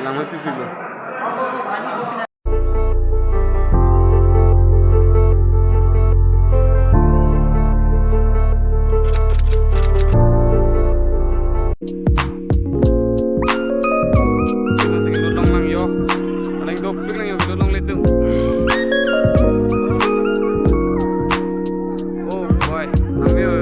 langwe pipigo. Dulong lang yo. Paling dopling lang yo, dulong lito. Oh boy, langwe yo.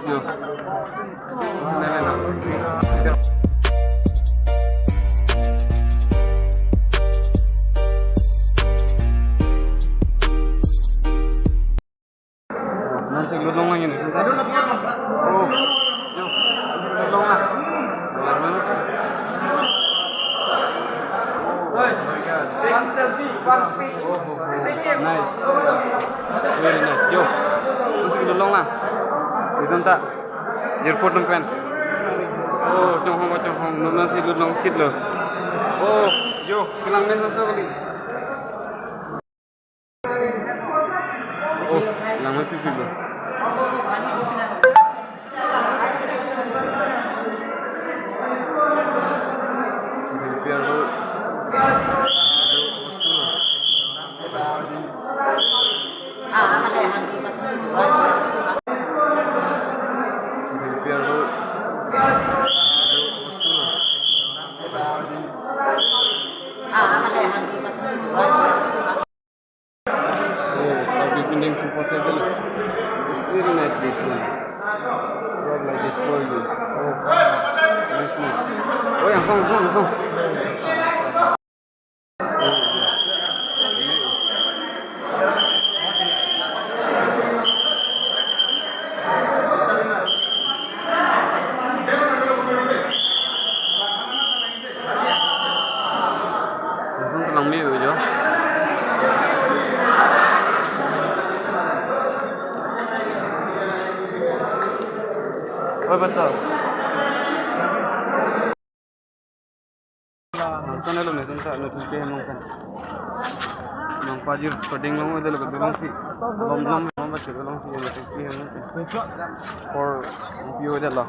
Yo. Nasi gelodong lang yun eh. Oh, yo. Gelodong lah. Keluar mana? Oh my god. One selfie, one pic. Nice. Very nice. Yo. Nasi gelodong lah. Isang tak. Airport ng pen. Oh, chong hong. Nasi gelodong chit lo. Oh, yo. Kilang mesa sekali. Oh, langwe pipi lo. Biar lo. Anak saya hantu. Biar lo. Anak saya hantu. Oh, public building super cycle. It's very nice this one. God like this for you. Oh, nice. Oh, yang song. Langsung telang mie jo. Oh betul. Langsung nelo nih, nonton sih emang kan. Emang pajir coding lang mo dalo kadulong si. Lom baca kadulong si nonton sih emang. For view dalo.